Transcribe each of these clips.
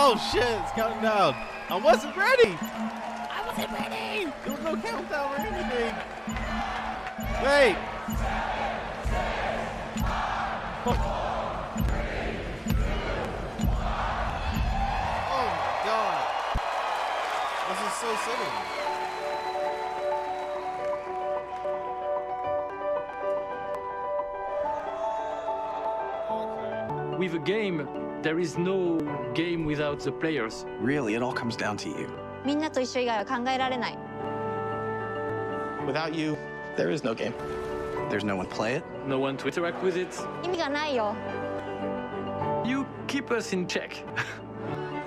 Oh shit, it's counting down. I wasn't ready. There was no countdown or anything. Wait. Oh my god. This is so silly. With a game, there is no game without the players. Really, it all comes down to you. みんなと一緒以外は考えられない。 Without you, there is no game. There's no one to play it. No one to interact with it. 意味がないよ。 You keep us in check.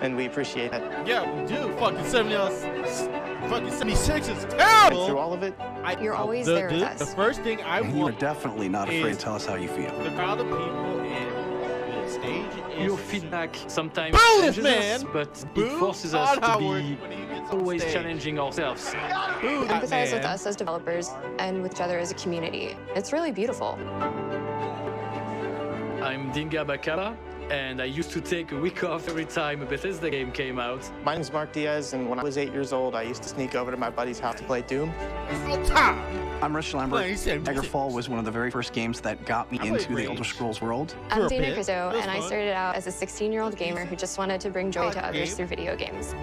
And we appreciate that. Yeah, we do. Fucking 76 is Through terrible. all of it, You're always there with us. The first thing I And you are want definitely not afraid to tell us how you feel. the crowd of people and the stage is Your feedback sometimes Boo this challenges us, man! but Boo it forces us Todd to Howard be when he gets on always stage. challenging ourselves. Boo that Empathize with man. us as developers and with each other as a community. It's really beautiful. I'm Dinga Bakara, and I used to take a week off every time a Bethesda game came out. my name's Mark Diaz, and when I was 8 years old, I used to sneak over to my buddy's house to play Doom. Full time. I'm Rich Lambert. Well, he said Daggerfall was one of the very first games that got me I into played the Elder Rage. Scrolls world. For a I'm Dana bit. Crizo, It was and I fun. started out as a 16-year-old gamer who just wanted to bring joy like to the others game. through video games.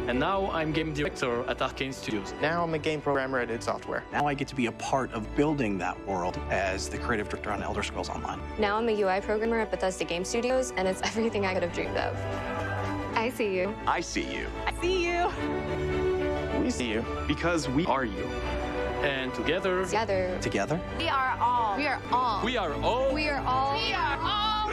And now I'm game director at Arcane Studios. Now I'm a game programmer at id Software. Now I get to be a part of building that world as the creative director on Elder Scrolls Online. Now I'm a UI programmer at Bethesda Game Studios, and it's everything I could have dreamed of. I see you. I see you. I see you. We see you. Because we are you. And together, Together. Together? We are all. We are all. we are all We are all. We are all.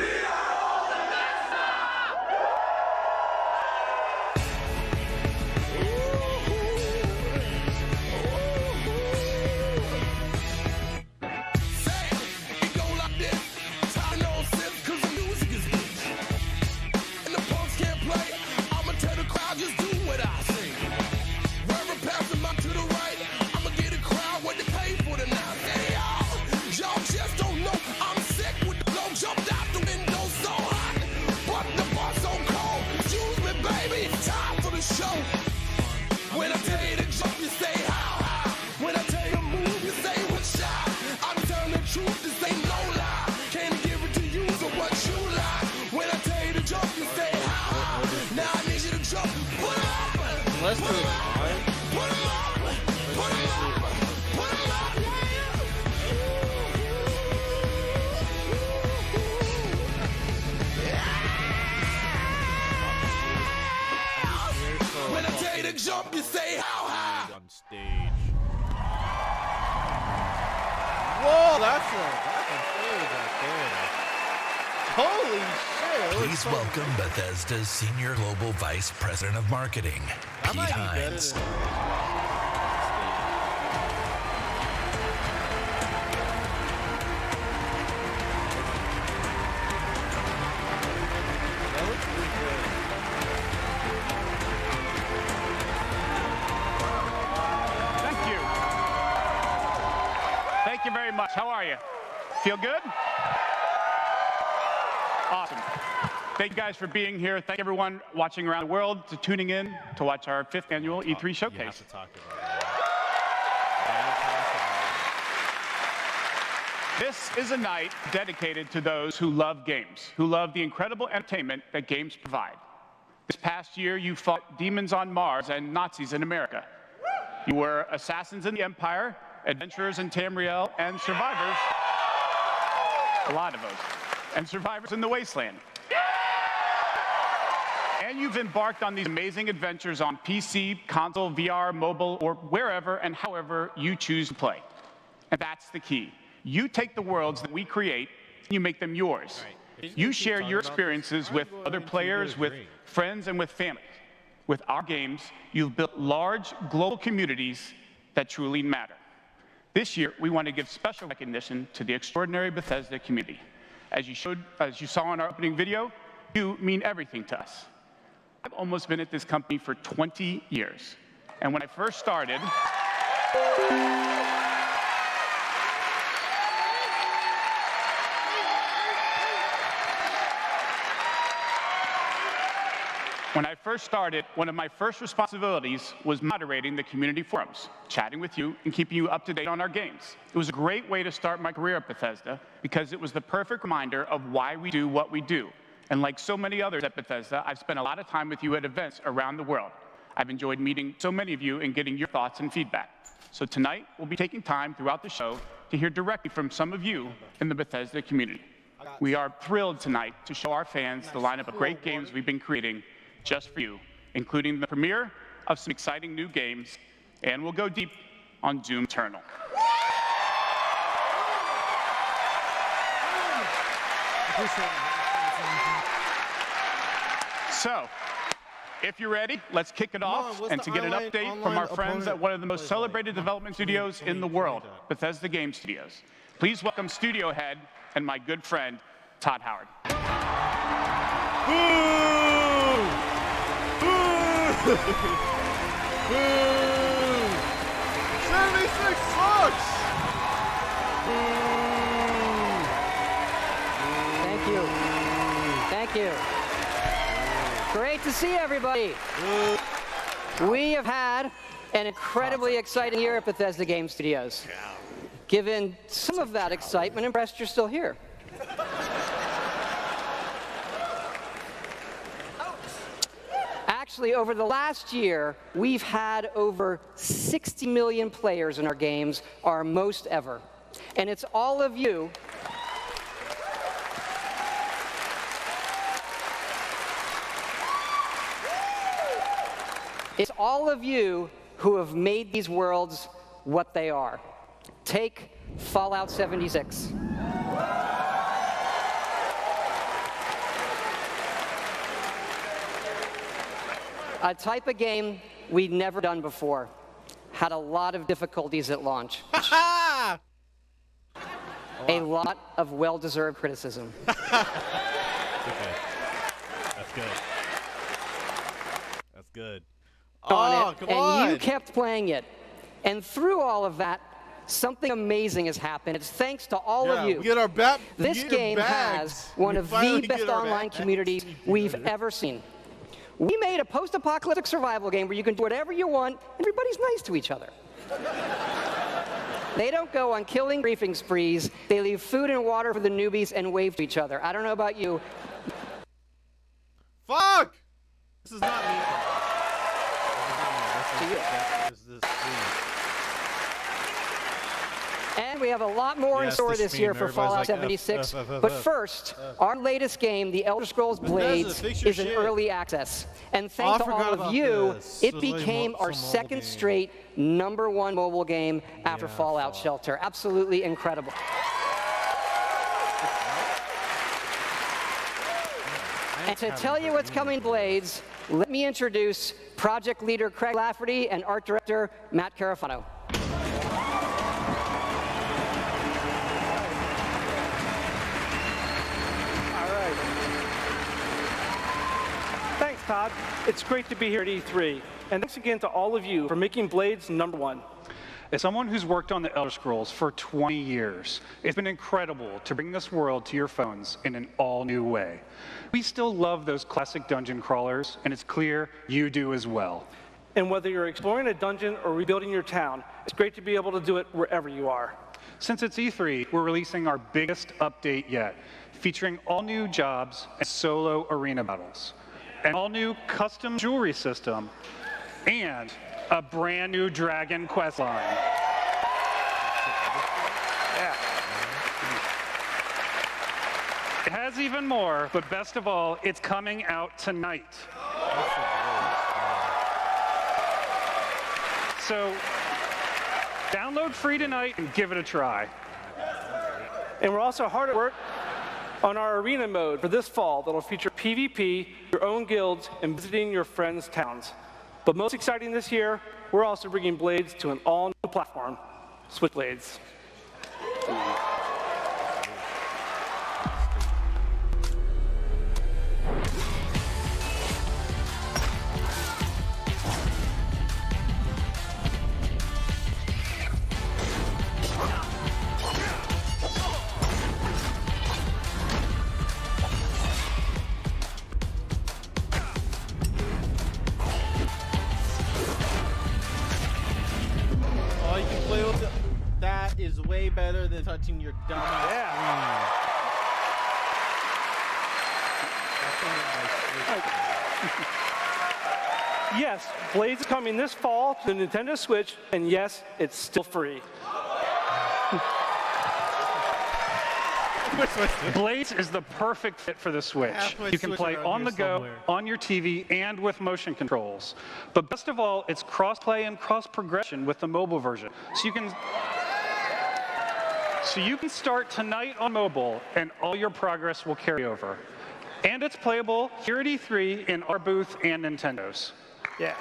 When I tell you to jump, you say how high. When I tell you to move, you say what shot. I'm telling the truth, this ain't no lie. Can't give it to you, so what you like. When I tell you to jump, you say how high. Now I need you to jump. Put 'em up. Unless Put 'em they're up. Put 'em up. Put 'em up. Put 'em up. When I tell you to jump, you say how high. on stage. Whoa, that's a stage right there. Holy shit. it was Please so- welcome Bethesda's Senior Global Vice President of Marketing, That Pete might be better Hines. than- That looks pretty good. Thank you. Thank you very much. How are you? Feel good? Awesome. Thank you guys for being here. Thank everyone watching around the world to tuning in to watch our 5th annual E3 You have showcase. to talk about it. You gotta talk This is a night dedicated to those who love games, who love the incredible entertainment that games provide. This past year, you fought demons on Mars and Nazis in America. You were assassins in the Empire, adventurers in Tamriel, and survivors, a lot of those, and survivors in the Wasteland. And you've embarked on these amazing adventures on PC, console, VR, mobile, or wherever and however you choose to play. And that's the key. You take the worlds that we create, and you make them yours. Right. You share your experiences with other players, with friends, and with families. With our games, you've built large global communities that truly matter. This year, we want to give special recognition to the extraordinary Bethesda community. As you saw in our opening video, you mean everything to us. I've almost been at this company for 20 years. And when I first started, first started, one of my first responsibilities was moderating the community forums, chatting with you, and keeping you up to date on our games. It was a great way to start my career at Bethesda because it was the perfect reminder of why we do what we do. And like so many others at Bethesda, I've spent a lot of time with you at events around the world. I've enjoyed meeting so many of you and getting your thoughts and feedback. So tonight, we'll be taking time throughout the show to hear directly from some of you in the Bethesda community. We are thrilled tonight to show our fans the lineup of great games we've been creating just for you, including the premiere of some exciting new games, and we'll go deep on Doom Eternal. So, if you're ready, let's kick it off and to get an update from our friends at one of the most celebrated development studios in the world, Bethesda Game Studios. Please welcome studio head and my good friend, Todd Howard. Boo! Boo! Boo! 76 sucks! Thank you. Thank you. Great to see everybody. We have had an incredibly exciting year at Bethesda Game Studios. Given some of that excitement, impressed you're still here. Actually, over the last year, we've had over 60 million players in our games, our most ever. And it's all of you who have made these worlds what they are. Take Fallout 76. A type of game we'd never done before. Had a lot of difficulties at launch. A lot of well-deserved criticism. Okay. That's good. That's good. Oh, come on. And you kept playing it. And through all of that, something amazing has happened. It's thanks to all of you. We get our This game has one of the best online communities we've ever seen. We made a post-apocalyptic survival game where you can do whatever you want, and everybody's nice to each other. They don't go on killing griefing sprees. They leave food and water for the newbies and wave to each other. I don't know about you. Fuck! This is not me. And we have a lot more in store this year for Fallout 76. But first, our latest game, The Elder Scrolls Blades, is in early access. And thanks to all of you, it became our second straight #1 mobile game after Fallout Shelter. Absolutely incredible. And to tell you what's coming to Blades, let me introduce project leader Craig Lafferty and art director Matt Carafano. Thanks, Todd. It's great to be here at E3. And thanks again to all of you for making Blades #1. As someone who's worked on the Elder Scrolls for 20 years, it's been incredible to bring this world to your phones in an all-new way. We still love those classic dungeon crawlers, and it's clear you do as well. And whether you're exploring a dungeon or rebuilding your town, it's great to be able to do it wherever you are. Since it's E3, we're releasing our biggest update yet, featuring all new jobs and solo arena battles, an all-new custom jewelry system, and a brand new dragon quest line. Yeah. It has even more, but best of all, it's coming out tonight. So download free tonight and give it a try. And we're also hard at work on our arena mode for this fall that'll feature PvP, your own guilds, and visiting your friends' towns. But most exciting this year, we're also bringing Blades to an all-new platform, Switchblades. is way better than touching your dumb Yes, Blades is coming this fall to the Nintendo Switch, and yes, it's still free. Blades is the perfect fit for the Switch. You can play on the go, on your TV, and with motion controls. But best of all, it's cross-play and cross-progression with the mobile version. So you can start tonight on mobile, and all your progress will carry over. And it's playable here at E3 in our booth and Nintendo's. Yeah.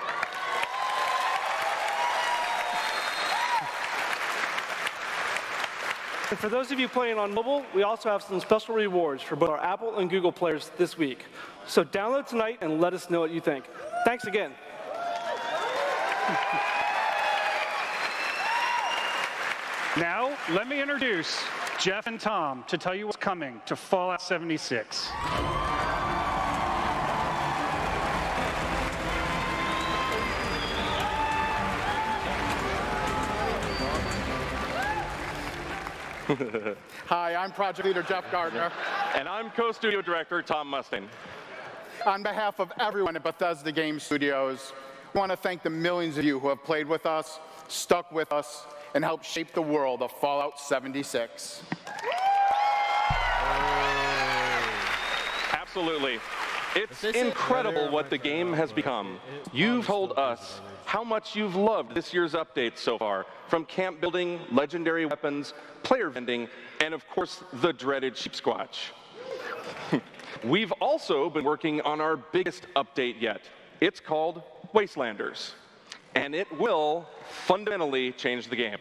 And for those of you playing on mobile, we also have some special rewards for both our Apple and Google players this week. So download tonight and let us know what you think. Thanks again. Now, let me introduce Jeff and Tom to tell you what's coming to Fallout 76. Hi, I'm Project Leader Jeff Gardner. And I'm Co-Studio Director Tom Mustang. On behalf of everyone at Bethesda Game Studios, I want to thank the millions of you who have played with us, stuck with us, and helped shape the world of Fallout 76. Absolutely. It's incredible what the game has become. You've told us how much you've loved this year's updates so far, from camp building, legendary weapons, player vending, and of course, the dreaded sheep squatch. We've also been working on our biggest update yet. It's called Wastelanders, and it will fundamentally change the game.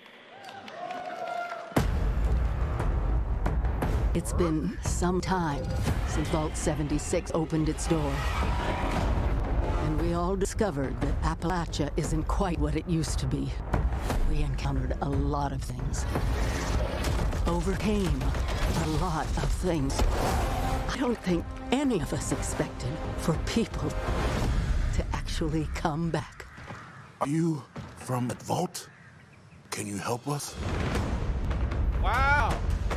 It's been some time since Vault 76 opened its door. And we all discovered that Appalachia isn't quite what it used to be. We encountered a lot of things. Overcame a lot of things. I don't think any of us expected for people to actually come back. Are you from that vault? Can you help us? Wow!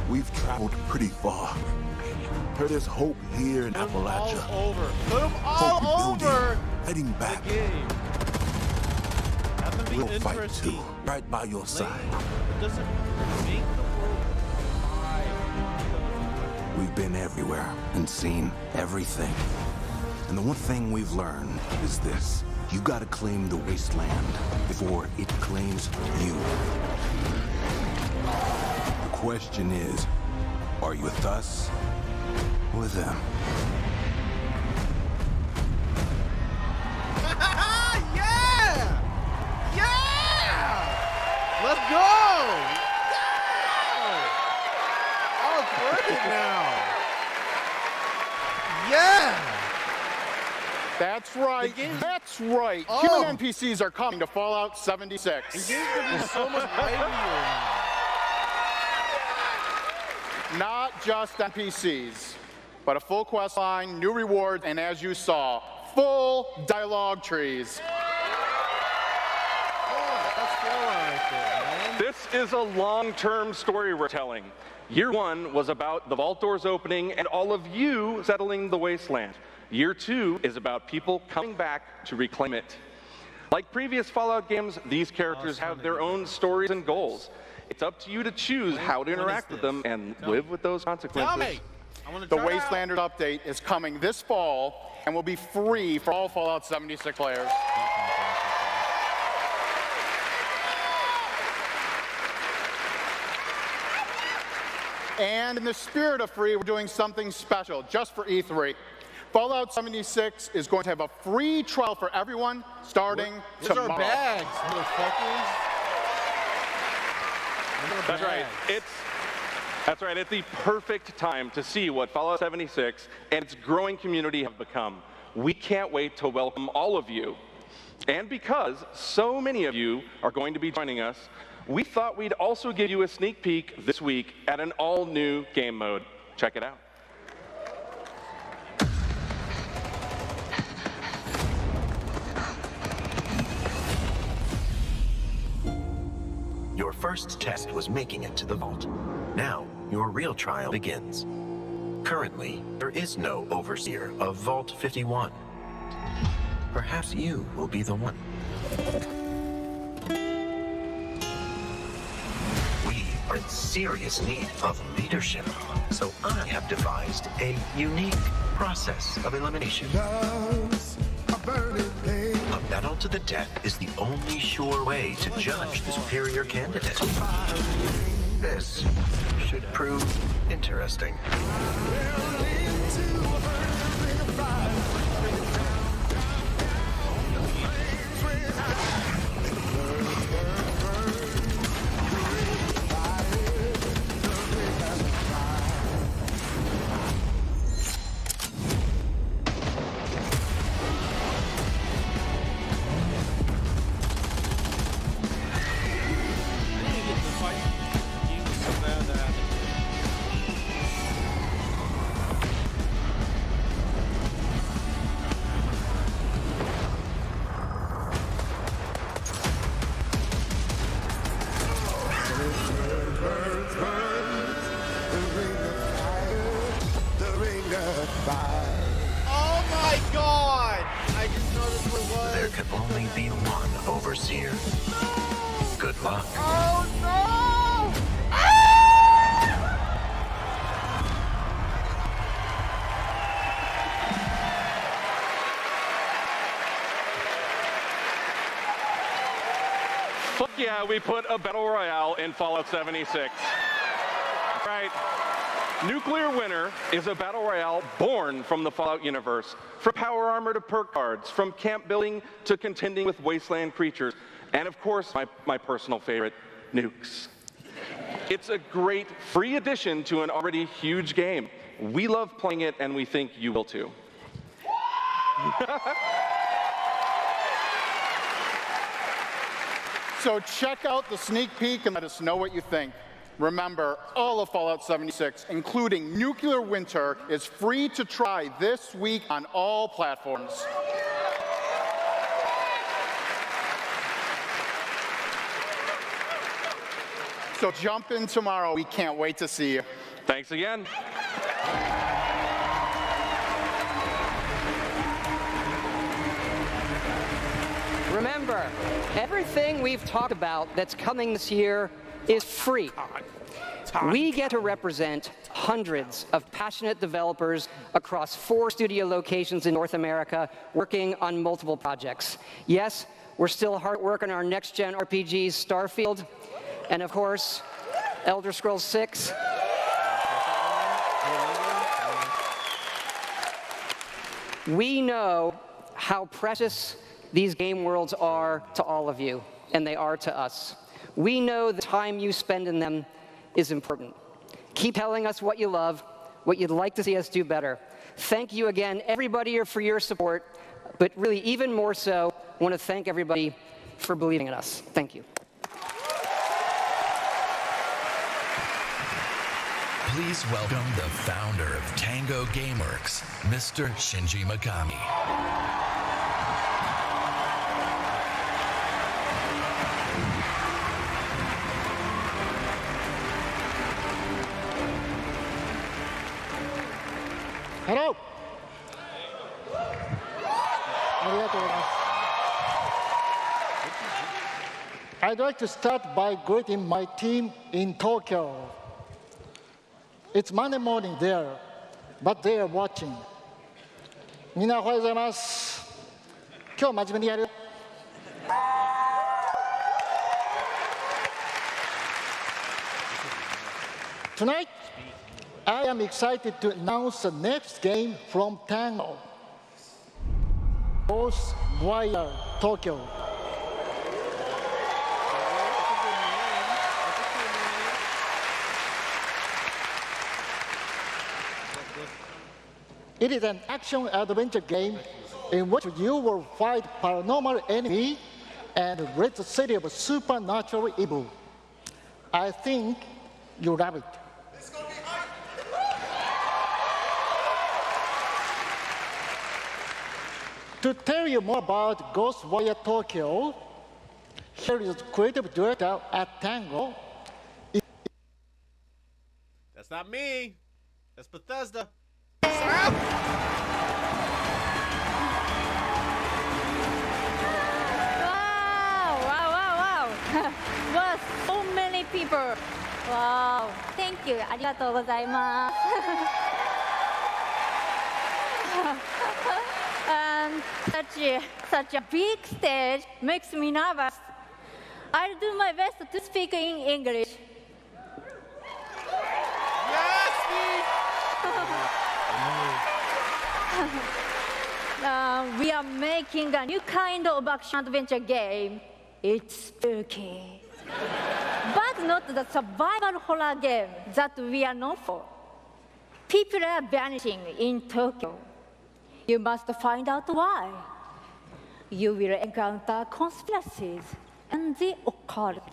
We've traveled pretty far. Heard there's hope here in Appalachia. All over. Put them all over. Heading back. We'll fight too, right by your side. It doesn't make the world alive. We've been everywhere and seen everything. And the one thing we've learned is this. You gotta claim the wasteland before it claims you. The question is, are you with us or with them? Yeah! Yeah! Let's go! Oh, it's working now. Yeah! That's right. That's right. Oh. Human NPCs are coming to Fallout 76. The game's gonna be so much mightier. Not just NPCs, but a full quest line, new rewards, and as you saw, full dialogue trees. This is a long-term story we're telling. Year one was about the vault doors opening and all of you settling the wasteland. Year two is about people coming back to reclaim it. Like previous Fallout games, these characters have their own stories and goals. It's up to you to choose how to interact with them and live with those consequences. The Wastelanders update is coming this fall and will be free for all Fallout 76 players. And in the spirit of free, we're doing something special just for E3. Fallout 76 is going to have a free trial for everyone starting tomorrow. Where's our bags, motherfuckers? That's right. It's the perfect time to see what Fallout 76 and its growing community have become. We can't wait to welcome all of you. And because so many of you are going to be joining us, we thought we'd also give you a sneak peek this week at an all-new game mode. Check it out. Your Your first test was making it to the vault. Now, your real trial begins. Currently, there is no overseer of Vault 51. Perhaps you will be the one. We are in serious need of leadership, so I have devised a unique process of elimination. A battle to the death is the only sure way to judge the superior candidate. This should prove interesting. Oh my god! I just noticed what it was. There can only be one overseer. Good luck. Oh no! Fuck yeah, we put a battle royale in Fallout 76. Right. Nuclear Winter is a battle royale born from the Fallout universe. From power armor to perk cards, from camp building to contending with wasteland creatures, and of course, my personal favorite, nukes. It's a great free addition to an already huge game. We love playing it, and we think you will too. So check out the sneak peek and let us know what you think. Remember, all of Fallout 76, including Nuclear Winter, is free to try this week on all platforms. So jump in tomorrow. We can't wait to see you. Thanks again. Remember, everything we've talked about that's coming this year is free. We get to represent hundreds of passionate developers across 4 studio locations in North America working on multiple projects. Yes, we're still hard at work on our next-gen RPGs, Starfield, and of course, Elder Scrolls 6. We know how precious these game worlds are to all of you, and they are to us. We know the time you spend in them is important. Keep telling us what you love, what you'd like to see us do better. Thank you again, everybody, for your support, but really even more so, I want to thank everybody for believing in us. Thank you. Please welcome the founder of Tango Gameworks, Mr. Shinji Mikami. Hello. I'd like to start by greeting my team in Tokyo. It's Monday morning there, but they are watching. みんなおはようございます。今日真面目にやる。Tonight, I am excited to announce the next game from Tango, Ghostwire Tokyo. It is an action-adventure game in which you will fight paranormal enemy and rid the city of supernatural evil. I think you'll love it. To tell you more about Ghostwire Tokyo, Here is creative director at Tango. That's not me. That's Bethesda. Wow. Wow, so many people. Wow. Thank you. ありがとうございます。And such a big stage makes me nervous. I'll do my best to speak in English. We are making a new kind of action-adventure game. It's spooky. But not the survival horror game that we are known for. People are vanishing in Tokyo. You must find out why. You will encounter conspiracies and the occult.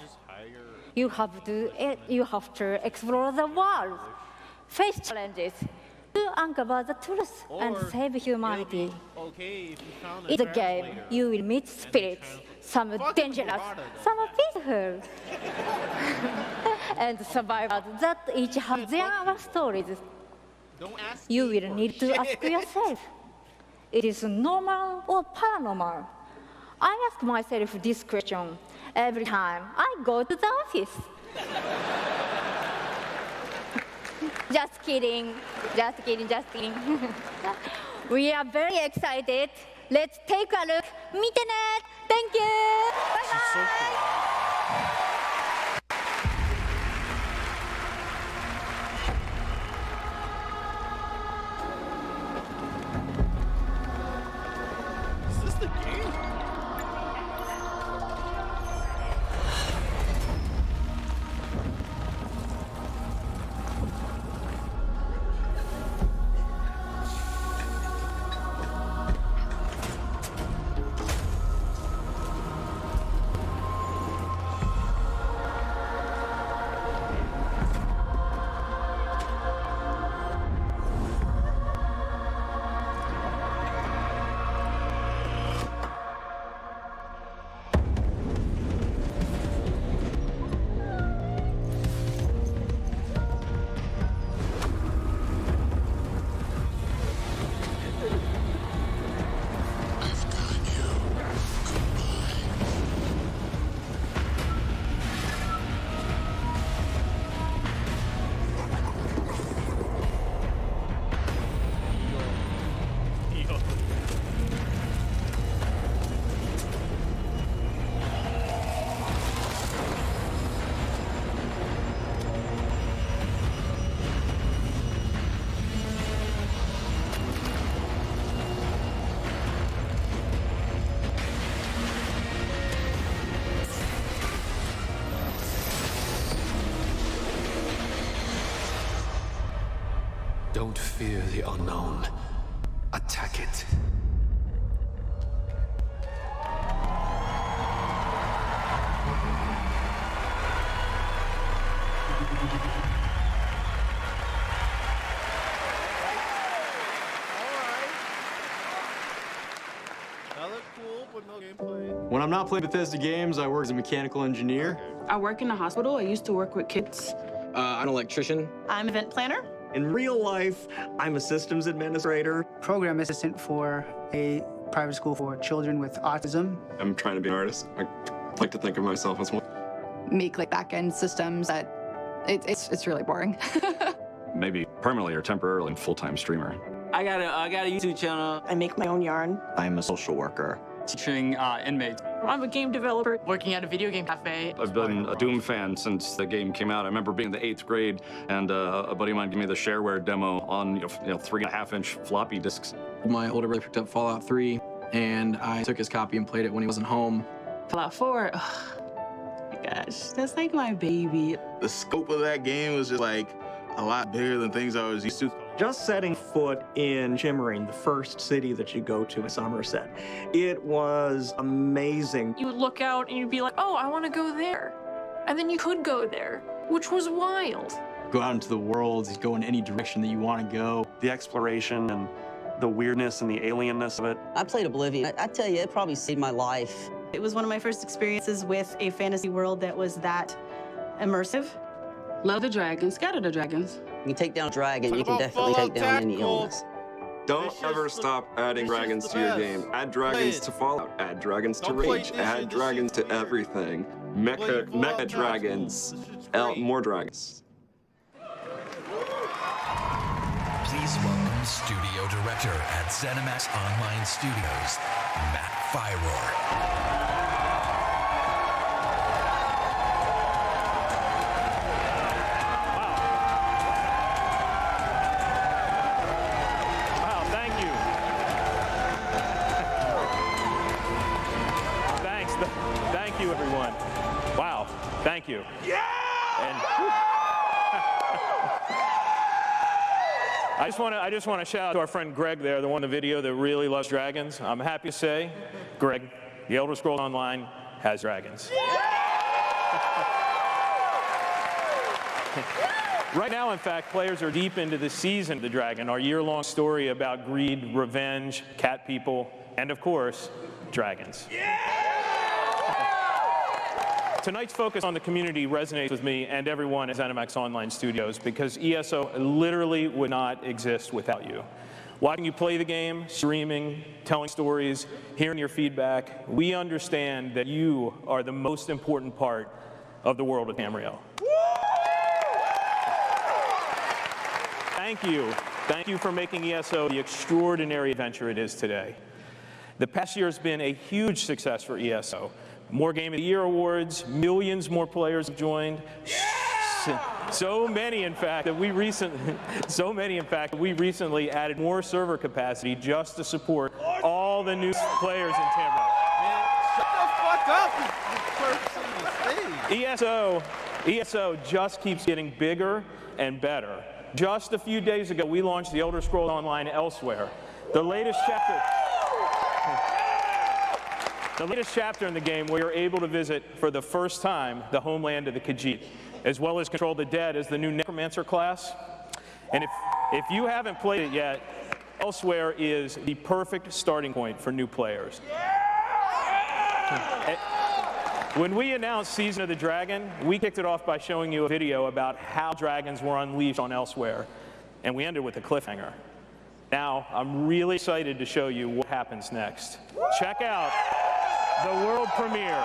You have to explore the world, face challenges, to uncover the truth and save humanity. In the game, you will meet spirits, some dangerous, some peaceful, and survivors that each have their own stories. You will need to ask yourself, it is normal or paranormal? I ask myself this question every time I go to the office. Just kidding. We are very excited. Let's take a look. 見てね. Thank you. Bye-bye. Is this the game? Don't fear the unknown. Attack it. When I'm not playing Bethesda games, I work as a mechanical engineer. I work in a hospital. I used to work with kids. I'm an electrician. I'm an event planner. In real life, I'm a systems administrator. Program assistant for a private school for children with autism. I'm trying to be an artist. I like to think of myself as one. Make like back-end systems that it's really boring. Maybe permanently or temporarily full-time streamer. I got a YouTube channel. I make my own yarn. I'm a social worker. Teaching inmates. I'm a game developer. Working at a video game cafe. I've been a Doom fan since the game came out. I remember being in the 8th grade, and a buddy of mine gave me the shareware demo on 3.5-inch floppy disks. My older brother picked up Fallout 3, and I took his copy and played it when he wasn't home. Fallout 4. Oh my gosh, that's like my baby. The scope of that game was just like a lot bigger than things I was used to. Just setting foot in Chimmering, the first city that you go to in Somerset, it was amazing. You would look out and you'd be like, oh, I want to go there. And then you could go there, which was wild. Go out into the world, go in any direction that you want to go. The exploration and the weirdness and the alienness of it. I played Oblivion. I tell you, it probably saved my life. It was one of my first experiences with a fantasy world that was that immersive. Love the dragons, scatter the dragons. You can take down a dragon, you can definitely take down any illness. Don't ever stop adding dragons to your game. Add dragons to Fallout, add dragons to Rage, add dragons to everything. Mecha dragons, more dragons. Please welcome Studio Director at ZeniMax Online Studios, Matt Firor. Thank you. Yeah! And I just want to shout out to our friend Greg there, the one in the video that really loves dragons. I'm happy to say, Greg, the Elder Scrolls Online has dragons. Right now, in fact, players are deep into the season of the dragon, our year-long story about greed, revenge, cat people, and of course, dragons. Tonight's focus on the community resonates with me and everyone at ZeniMax Online Studios because ESO literally would not exist without you. Watching you play the game, streaming, telling stories, hearing your feedback, we understand that you are the most important part of the world of Tamriel. Thank you. Thank you for making ESO the extraordinary adventure it is today. The past year has been a huge success for ESO. More Game of the Year awards, millions more players have joined. So many, in fact, that we recently added more server capacity just to support all the new players in Tamriel. Man, shut the fuck up! ESO just keeps getting bigger and better. Just a few days ago, we launched the Elder Scrolls Online Elsewhere, the latest chapter. The latest chapter in the game where you're able to visit for the first time the homeland of the Khajiit, as well as control the dead as the new Necromancer class. And if you haven't played it yet, Elsewhere is the perfect starting point for new players. When we announced Season of the Dragon, we kicked it off by showing you a video about how dragons were unleashed on Elsewhere, and we ended with a cliffhanger. Now, I'm really excited to show you what happens next. Check out the world premiere.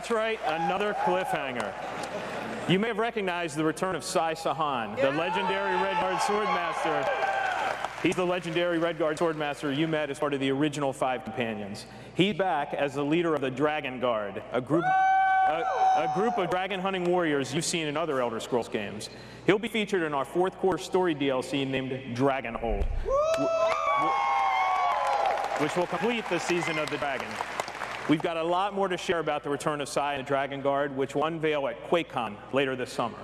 That's right, another cliffhanger. You may have recognized the return of Sai Sahan, the legendary Red Guard Swordmaster. He's the legendary Red Guard Swordmaster you met as part of the original 5 companions. He's back as the leader of the Dragon Guard, a group of dragon hunting warriors you've seen in other Elder Scrolls games. He'll be featured in our 4th core story DLC named Dragonhold, which will complete the Season of the Dragon. We've got a lot more to share about the return of Sai and the Dragon Guard, which will unveil at QuakeCon later this summer.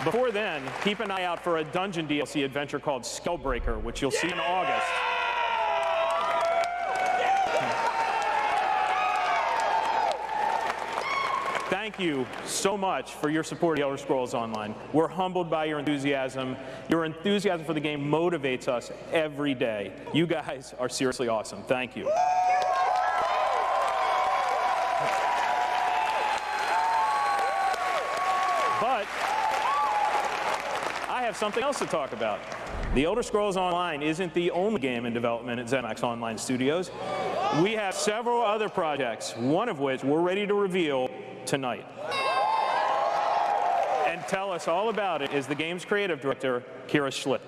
Before then, keep an eye out for a dungeon DLC adventure called Skullbreaker, which you'll see in August. Thank you so much for your support of The Elder Scrolls Online. We're humbled by your enthusiasm. Your enthusiasm for the game motivates us every day. You guys are seriously awesome. Thank you. But I have something else to talk about. The Elder Scrolls Online isn't the only game in development at ZeniMax Online Studios. We have several other projects, one of which we're ready to reveal tonight. And tell us all about it is the game's creative director, Kira Schlitt.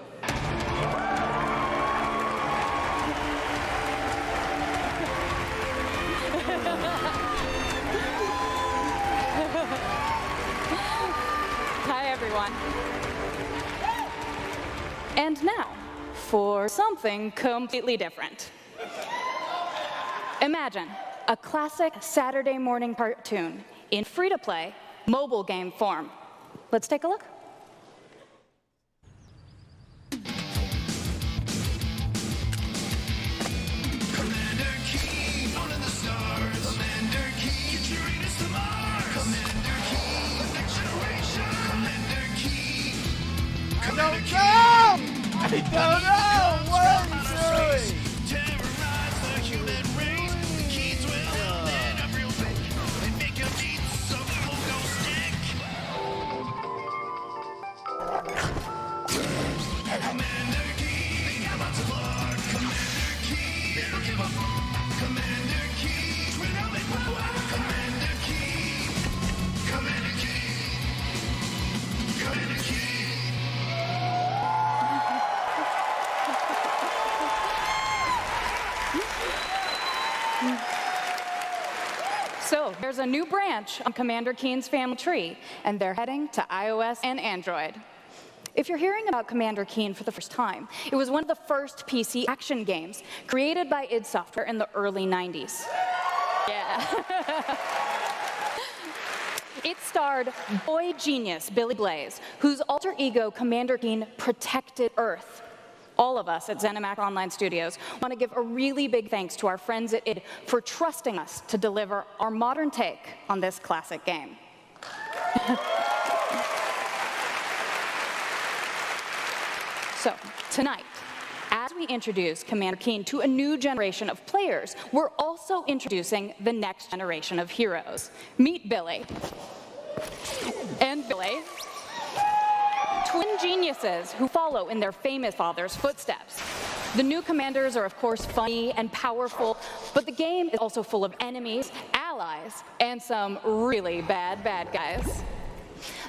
Hi, everyone. And now, for something completely different. Imagine a classic Saturday morning cartoon in free-to-play mobile game form. Let's take a look. Commander Keen, on the stars. Commander Keen, get your Uranus to Mars. Commander Keen, the next generation. Commander Keen. I don't know! I don't know! What are we doing? Terrorize the human race. The Keens will end up real big and make them eat some pogo stick. Commander Keen, they got lots of blood. Commander Keen, they don't give a fuck. Commander Keen, twin helmet power. Commander Keen, Commander Keen, Commander Keen. So there's a new branch on Commander Keen's family tree, and they're heading to iOS and Android. If you're hearing about Commander Keen for the first time, it was one of the first PC action games created by id Software in the early 90s. Yeah. It starred boy genius Billy Blaze, whose alter ego Commander Keen protected Earth. All of us at ZeniMax Online Studios want to give a really big thanks to our friends at id for trusting us to deliver our modern take on this classic game. So, tonight, as we introduce Commander Keen to a new generation of players, we're also introducing the next generation of heroes. Meet Billy. And Billy, twin geniuses who follow in their famous father's footsteps. The new commanders are, of course, funny and powerful, but the game is also full of enemies, allies, and some really bad guys.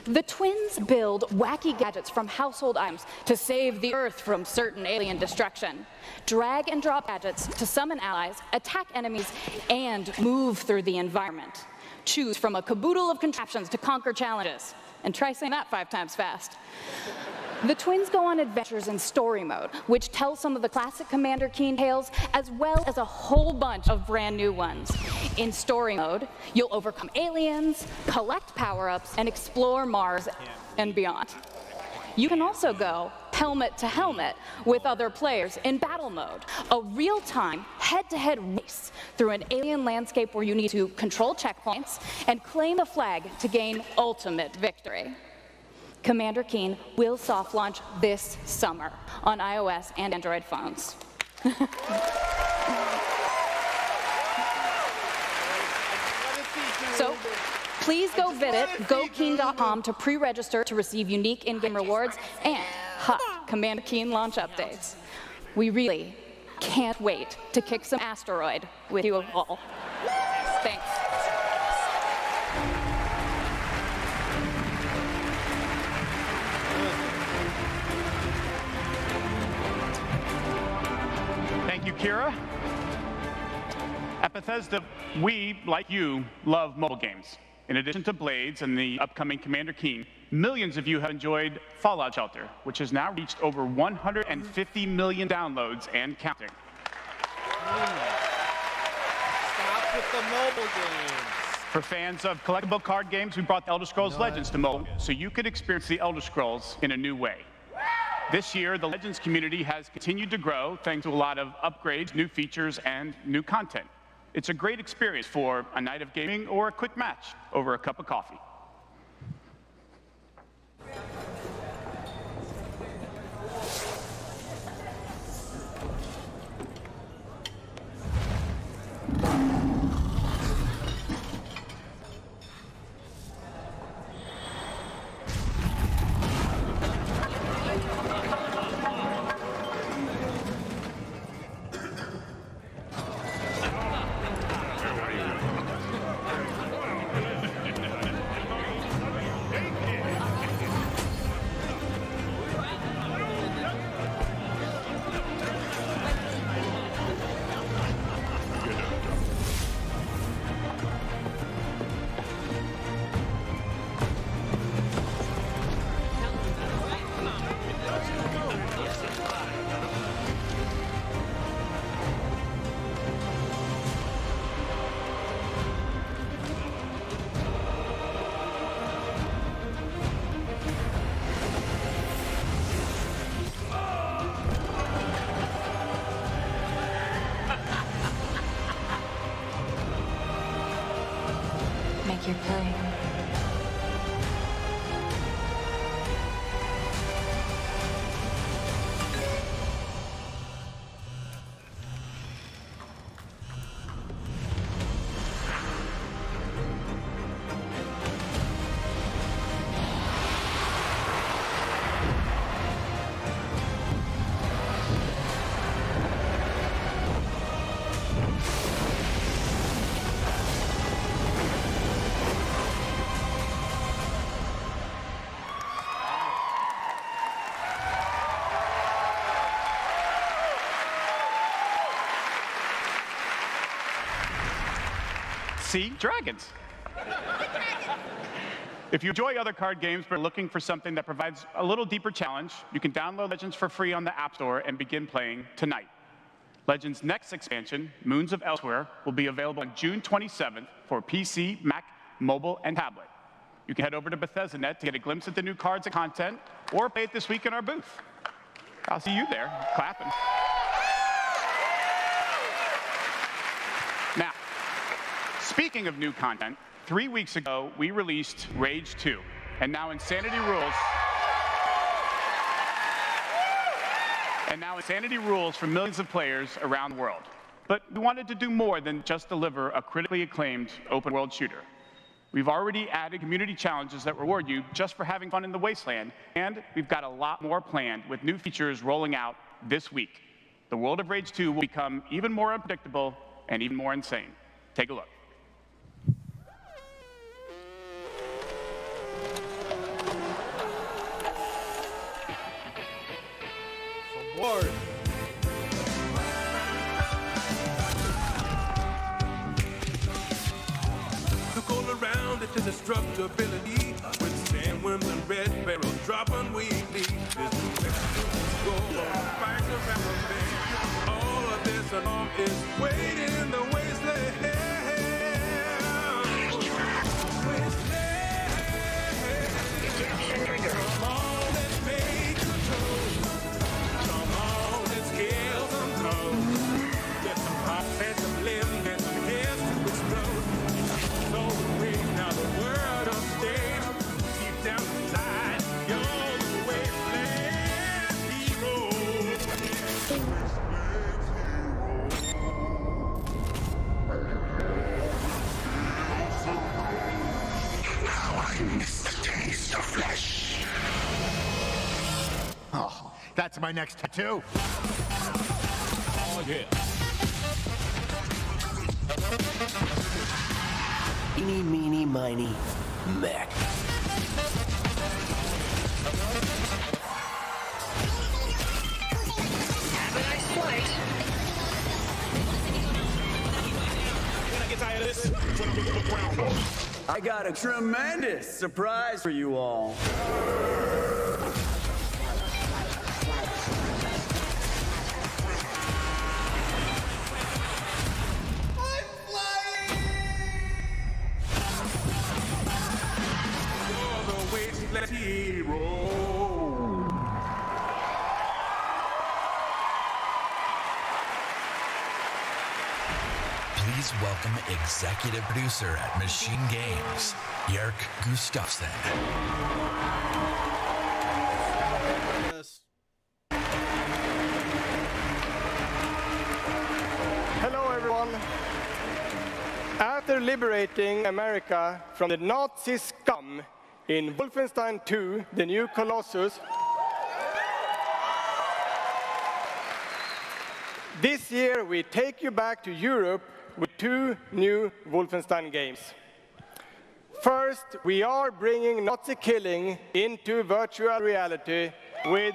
The twins build wacky gadgets from household items to save the Earth from certain alien destruction, drag and drop gadgets to summon allies, attack enemies, and move through the environment. Choose from a caboodle of contraptions to conquer challenges. And try saying that 5 times fast. The twins go on adventures in story mode, which tells some of the classic Commander Keen tales, as well as a whole bunch of brand new ones. In story mode, you'll overcome aliens, collect power-ups, and explore Mars and beyond. You can also go helmet to helmet with other players in battle mode, a real-time, head-to-head race through an alien landscape where you need to control checkpoints and claim the flag to gain ultimate victory. Commander Keen will soft launch this summer on iOS and Android phones. So, please go visit gokeen.com to pre-register to receive unique in-game rewards and hot Commander Keen launch updates. We really can't wait to kick some asteroid with you all. Kira. At Bethesda, we, like you, love mobile games. In addition to Blades and the upcoming Commander Keen, millions of you have enjoyed Fallout Shelter, which has now reached over 150 million downloads and counting. Stop with the mobile games. For fans of collectible card games, we brought the Elder Scrolls Legends to mobile so you could experience the Elder Scrolls in a new way. This year, the Legends community has continued to grow thanks to a lot of upgrades, new features, and new content. It's a great experience for a night of gaming or a quick match over a cup of coffee. Make your play. See? Dragons. If you enjoy other card games but are looking for something that provides a little deeper challenge, you can download Legends for free on the App Store and begin playing tonight. Legends' next expansion, Moons of Elsewhere, will be available on June 27th for PC, Mac, mobile, and tablet. You can head over to Bethesda.net to get a glimpse at the new cards and content, or play it this week in our booth. I'll see you there, clapping. Now, speaking of new content, 3 weeks ago, we released Rage 2, and now Insanity Rules for millions of players around the world. But we wanted to do more than just deliver a critically acclaimed open-world shooter. We've already added community challenges that reward you just for having fun in the wasteland, and we've got a lot more planned with new features rolling out this week. The world of Rage 2 will become even more unpredictable and even more insane. Take a look. Ward. Look all around at the destructibility with sandworms and red barrels dropping weekly. There's new executions go on spikes around the bend. All of this alarm is waiting in the wasteland. Come on, let's make a toast. Come on, let's kill some toes. Get some pop and some limb and some hairs to explode. So ring now the word on stage. Deep down inside, you're the wasteland hero. Now I miss the taste of flesh. Oh, that's my next tattoo. Oh, yeah. Eeny, meeny, miny, mech. Have a nice flight. this. I got a tremendous surprise for you all. Please welcome executive producer at Machine Games, Jörg Gustafsson. Hello, everyone. After liberating America from the Nazi scum in Wolfenstein 2, The New Colossus, this year we take you back to Europe with 2 new Wolfenstein games. First, we are bringing Nazi killing into virtual reality with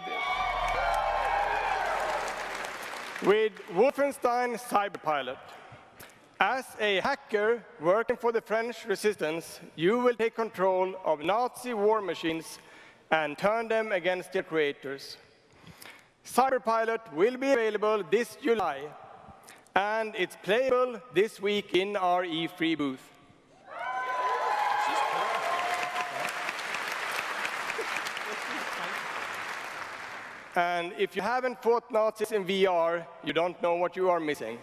Wolfenstein Cyberpilot. As a hacker working for the French resistance, you will take control of Nazi war machines and turn them against their creators. Cyberpilot will be available this July, and it's playable this week in our E3 booth. And if you haven't fought Nazis in VR, you don't know what you are missing.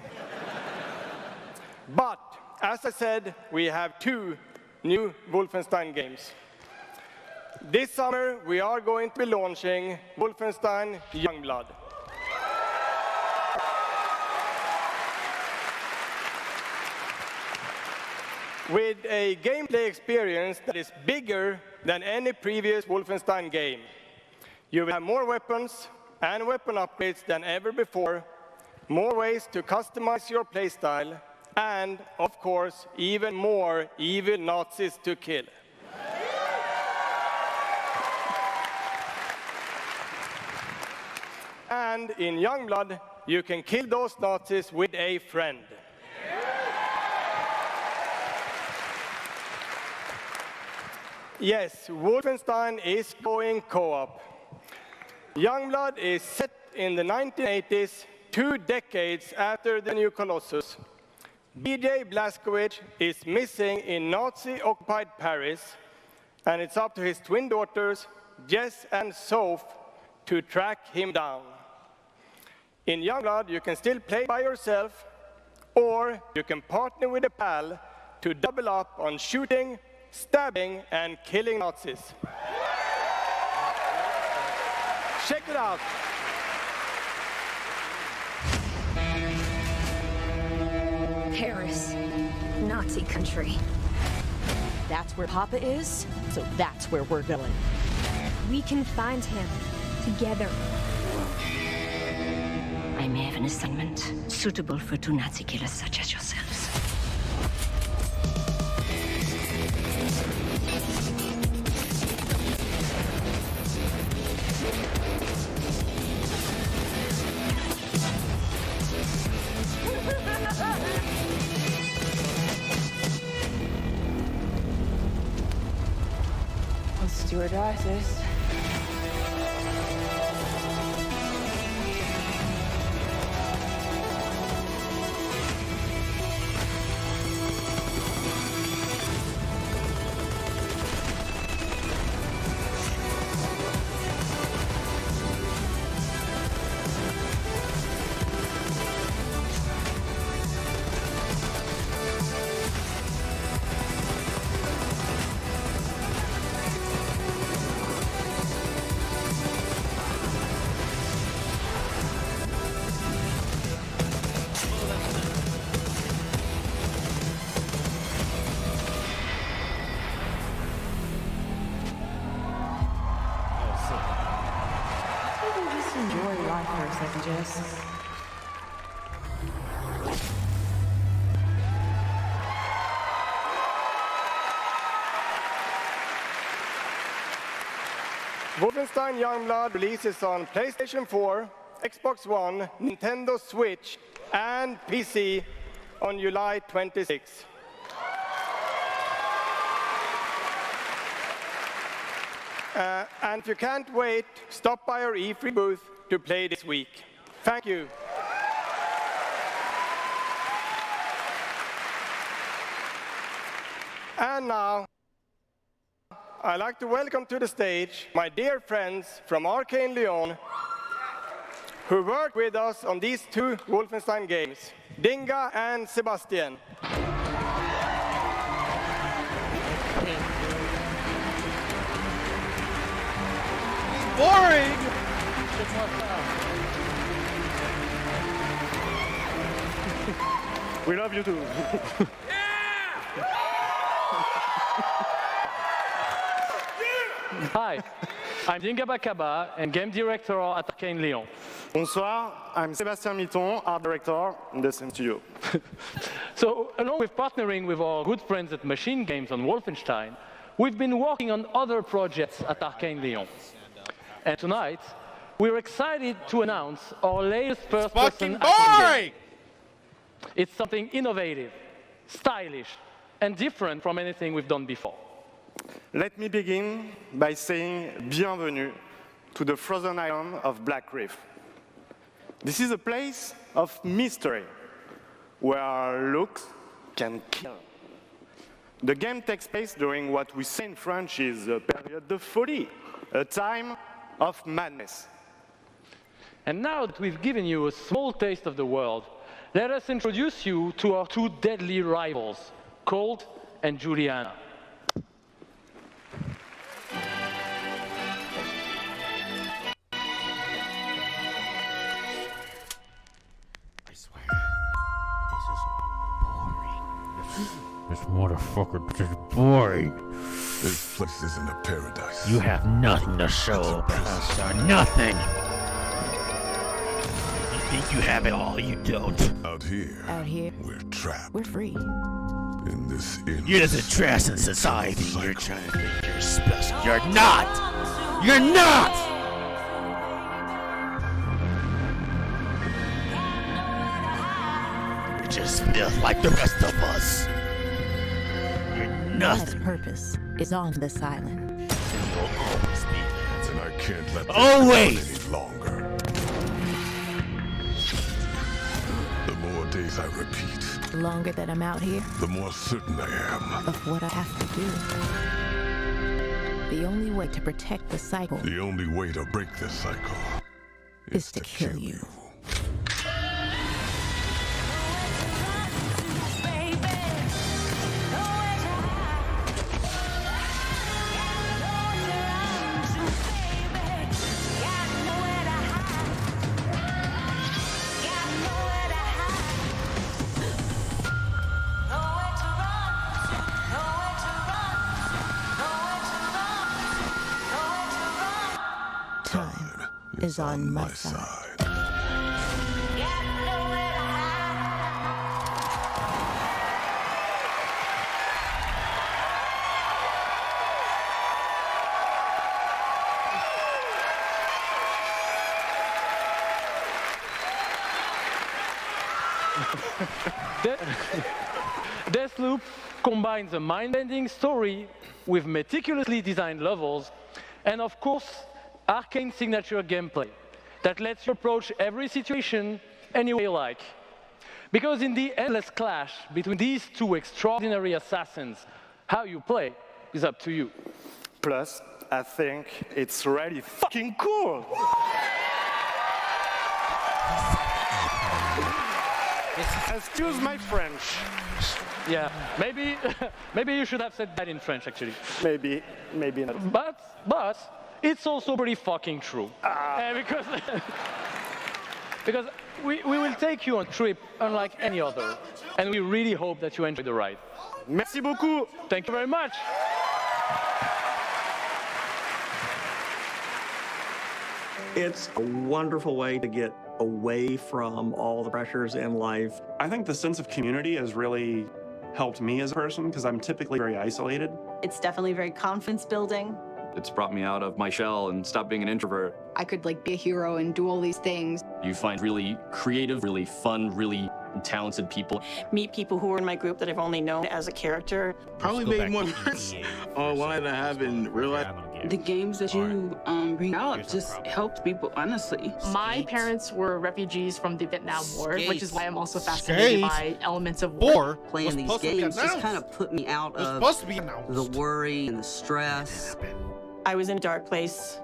But, as I said, we have 2 new Wolfenstein games. This summer, we are going to be launching Wolfenstein Youngblood. With a gameplay experience that is bigger than any previous Wolfenstein game. You will have more weapons and weapon upgrades than ever before, more ways to customize your playstyle, and, of course, even more evil Nazis to kill. And in Youngblood, you can kill those Nazis with a friend. Yes, Wolfenstein is going co-op. Youngblood is set in the 1980s, 2 decades after the New Colossus. B.J. Blazkowicz is missing in Nazi-occupied Paris, and it's up to his twin daughters, Jess and Soph, to track him down. In Youngblood, you can still play by yourself, or you can partner with a pal to double up on shooting, stabbing, and killing Nazis. Check it out. Paris, Nazi country. That's where Papa is, so that's where we're going. We can find him together. I may have an assignment suitable for 2 Nazi killers such as yourselves. Let's do our dices. Enjoy life for a second, Jess. Wolfenstein Youngblood releases on PlayStation 4, Xbox One, Nintendo Switch, and PC on July 26. And if you can't wait, stop by our E3 booth to play this week. Thank you. And now, I'd like to welcome to the stage my dear friends from Arcane Lyon, who worked with us on these two Wolfenstein games, Dinga and Sebastian. Boring! We love you too. Hi, I'm Dinga Bakaba and game director at Arcane Lyon. Bonsoir, I'm Sébastien Mitton, art director in the same studio. So, along with partnering with our good friends at Machine Games on Wolfenstein, we've been working on other projects at Arcane Lyon. And tonight, we're excited to announce our latest first-person action game. It's something innovative, stylish, and different from anything we've done before. Let me begin by saying bienvenue to the frozen island of Black Reef. This is a place of mystery, where looks can kill. The game takes place during what we say in French is a période de folie, a time of madness. And now that we've given you a small taste of the world, let us introduce you to our two deadly rivals, Colt and Juliana. This motherfucker is boring. This place isn't a paradise. You have nothing to show, Professor. Nothing. You think you have it all, you don't. Out here, we're trapped. We're free. In this You're just a trash in society. You're trying to think you're special. You're not! You're not! You're just filth like the rest of us. Man's purpose is on this island. You'll always be that. And I can't let this Always! go any longer. The more days I repeat, The longer that I'm out here, the more certain I am. of what I have to do. The only way to protect the cycle The only way to break this cycle is to kill you. Time is on my side. Deathloop combines a mind-bending story with meticulously designed levels and, of course, Arcane signature gameplay that lets you approach every situation any way you like. Because in the endless clash between these two extraordinary assassins, how you play is up to you. Plus, I think it's really fucking cool. Excuse my French. Yeah, maybe you should have said that in French, actually. Maybe not. But it's also pretty fucking true. Because we will take you on a trip unlike any other, and we really hope that you enjoy the ride. Merci beaucoup. Thank you very much. It's a wonderful way to get away from all the pressures in life. I think the sense of community has really helped me as a person because I'm typically very isolated. It's definitely very confidence building. It's brought me out of my shell and stopped being an introvert. I could be a hero and do all these things. You find really creative, really fun, really talented people. Meet people who are in my group that I've only known as a character. Probably made more friends online than I have in real life. The games that you bring out just help people, honestly. My parents were refugees from the Vietnam War, which is why I'm also fascinated by elements of war. Playing these games just kind of put me out of the worry and the stress. I was in a dark place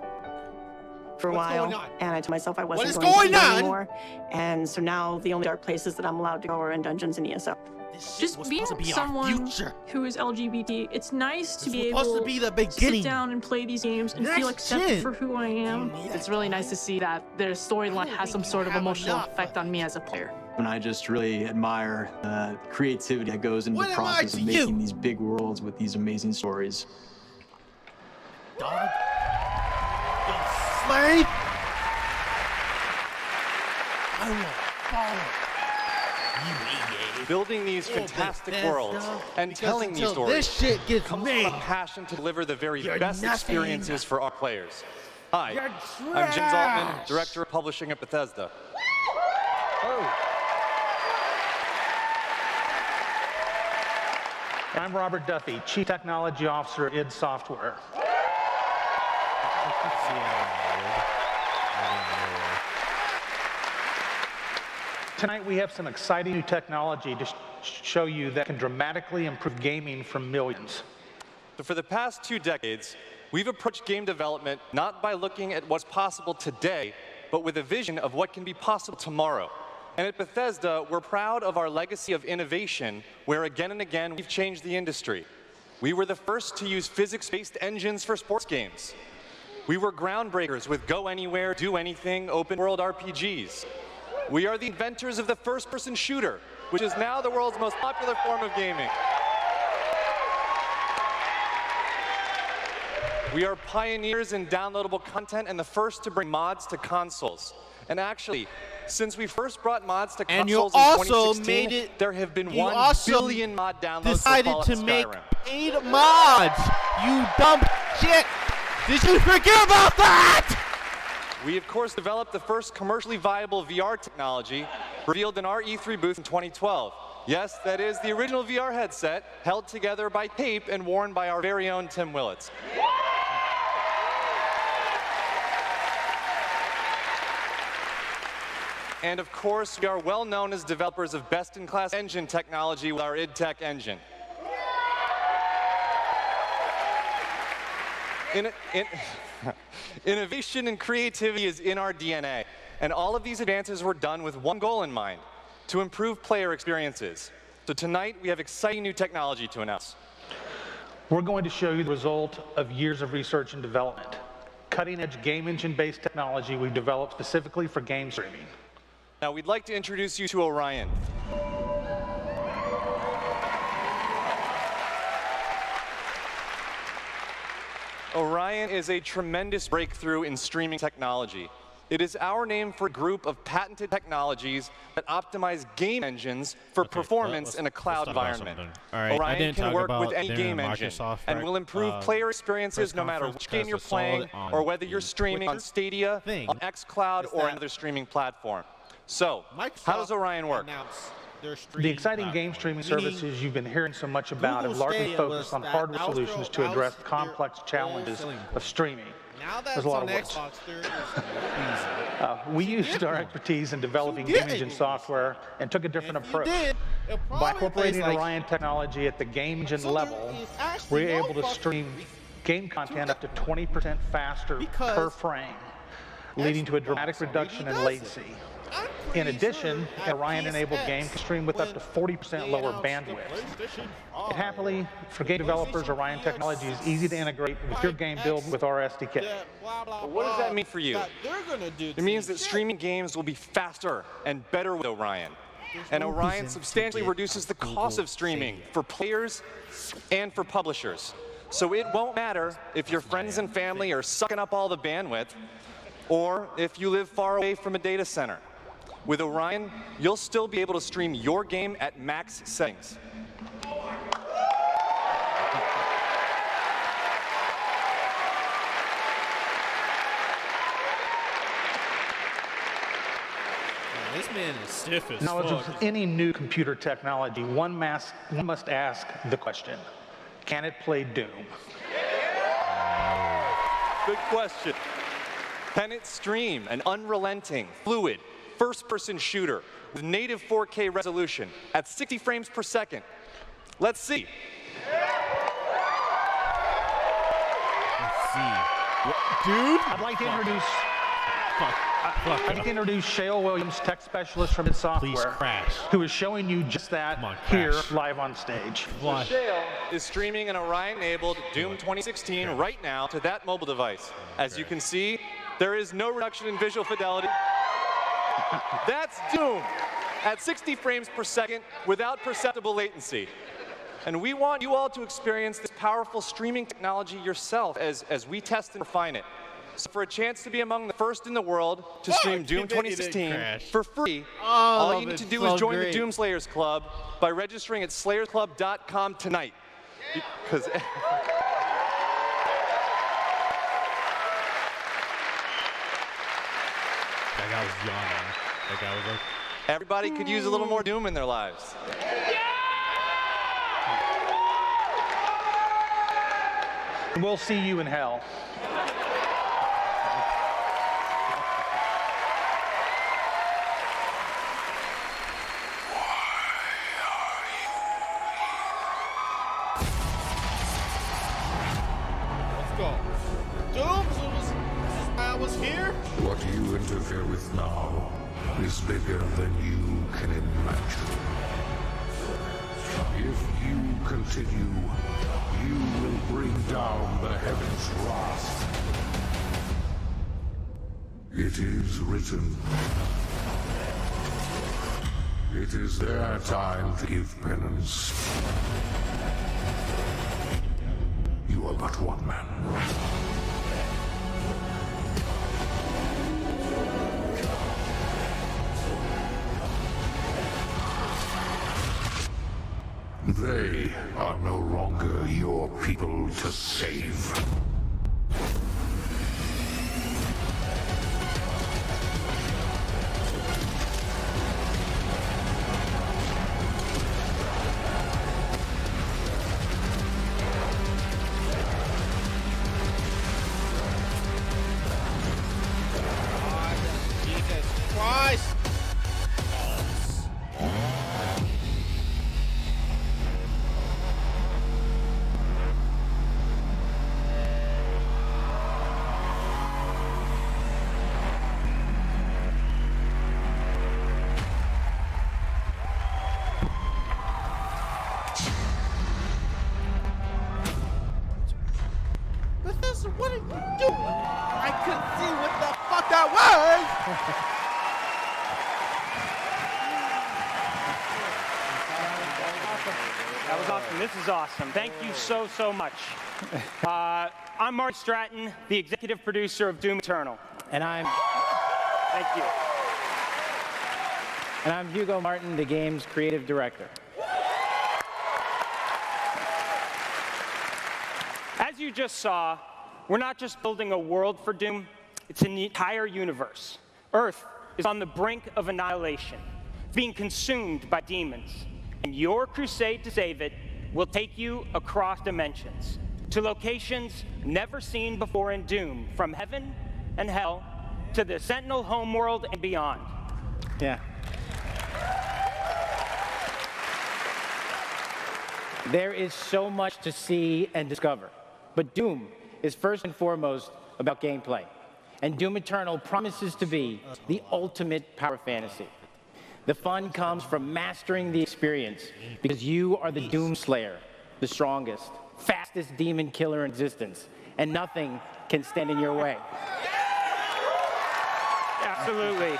for a while, and I told myself I wasn't What is going to going do on? anymore. And so now the only dark places that I'm allowed to go are in dungeons and ESO. Just being someone who is LGBT, it's nice to be supposed able to be the to beginning. sit down and play these games and Next feel accepted gen. for who I am. It's really nice to see that their storyline has some sort of emotional effect on me as a player. And I just really admire the creativity that goes into the process of making these big worlds with these amazing stories. Dog. Yo, slave. I will follow you, Building these fantastic worlds and telling these stories this shit gets comes made. from a passion to deliver the very You're best nothing. experiences for our players. Hi, You're I'm James trash. Altman, Director of Publishing at Bethesda. I'm Robert Duffy, Chief Technology Officer at id Software. Tonight we have some exciting new technology to show you that can dramatically improve gaming for millions. So for the past 2 decades, we've approached game development not by looking at what's possible today, but with a vision of what can be possible tomorrow. And at Bethesda, we're proud of our legacy of innovation, where again and again we've changed the industry. We were the first to use physics-based engines for sports games. We were groundbreakers with Go Anywhere, Do Anything, open-world RPGs. We are the inventors of the first-person shooter, which is now the world's most popular form of gaming. We are pioneers in downloadable content and the first to bring mods to consoles. And actually, since we first brought mods to And you consoles in also 2016, made it. there have been You 1 also billion mod downloads decided for Fallout to and make Skyrim. paid mods. You dumb shit. Did you forget about that? We, of course, developed the first commercially viable VR technology revealed in our E3 booth in 2012. Yes, that is the original VR headset held together by tape and worn by our very own Tim Willits. And of course, we are well known as developers of best-in-class engine technology with our id Tech engine. Innovation and creativity is in our DNA, and all of these advances were done with one goal in mind: to improve player experiences. So tonight, we have exciting new technology to announce. We're going to show you the result of years of research and development. Cutting-edge game engine-based technology we've developed specifically for game streaming. Now, we'd like to introduce you to Orion. Orion is a tremendous breakthrough in streaming technology. It is our name for a group of patented technologies that optimize game engines for performance in a cloud environment. All right, I Orion didn't can talk work about with any their game engine Microsoft and will improve player experiences press no matter conference which game you're because I saw playing it on or whether you're streaming on Twitter Stadia, thing, on xCloud, or that another streaming platform. So, how does Orion work? The exciting game streaming services you've been hearing so much about have largely focused on hardware solutions to address complex challenges of streaming. There's a lot of words. We used our expertise in developing game engine software and took a different approach. By incorporating Orion technology at the game engine level, we're able to stream game content up to 20% faster per frame, leading to a dramatic reduction in latency. In addition, Orion-enabled game can stream with up to 40% lower bandwidth. And happily, for game developers, Orion technology is easy to integrate with your game build with our SDK. But what does that mean for you? It means that streaming games will be faster and better with Orion. And Orion substantially reduces the cost of streaming for players and for publishers. So it won't matter if your friends and family are sucking up all the bandwidth, or if you live far away from a data center. With Orion, you'll still be able to stream your game at max settings. man is stiff as Now, as fuck. with any new computer technology, one must ask the question, can it play Doom? Good question. Can it stream an unrelenting, fluid, first-person shooter with native 4K resolution at 60 frames per second? Let's see. Dude? I'd like to introduce I'd like to introduce Shale Williams, tech specialist from id Software, who is showing you just that here live on stage. Shale is streaming an Orion-enabled Doom 2016 right now to that mobile device. As you can see, there is no reduction in visual fidelity. That's Doom at 60 frames per second without perceptible latency. And we want you all to experience this powerful streaming technology yourself as we test and refine it. So for a chance to be among the first in the world to stream Doom 2016 for free, all you need to do is join the Doom Slayers Club by registering at slayersclub.com tonight. Because That guy was yawning. That guy was like, everybody could use a little more Doom in their lives. We'll see you in hell. let's go. Doom, so this man was here? What you interfere with now is bigger than you can imagine. If you continue, you will bring down the heavens' wrath. It is written. It is their time to give penance. You are but one man. They are no longer your people to save. Jesus Christ! Bethesda, what are you doing? I couldn't see what the fuck that was! That was awesome. This is awesome. Thank you so, so much. I'm Mark Stratton, the executive producer of Doom Eternal. And I'm Thank you. And I'm Hugo Martin, the game's creative director. As you just saw, we're not just building a world for Doom, it's an entire universe. Earth is on the brink of annihilation, being consumed by demons. And your crusade to save it will take you across dimensions, to locations never seen before in Doom, from heaven and hell to the Sentinel homeworld and beyond. Yeah. There is so much to see and discover, but Doom is first and foremost about gameplay. And Doom Eternal promises to be the ultimate power fantasy. The fun comes from mastering the experience, because you are the Doom Slayer, the strongest, fastest demon killer in existence, and nothing can stand in your way. Absolutely.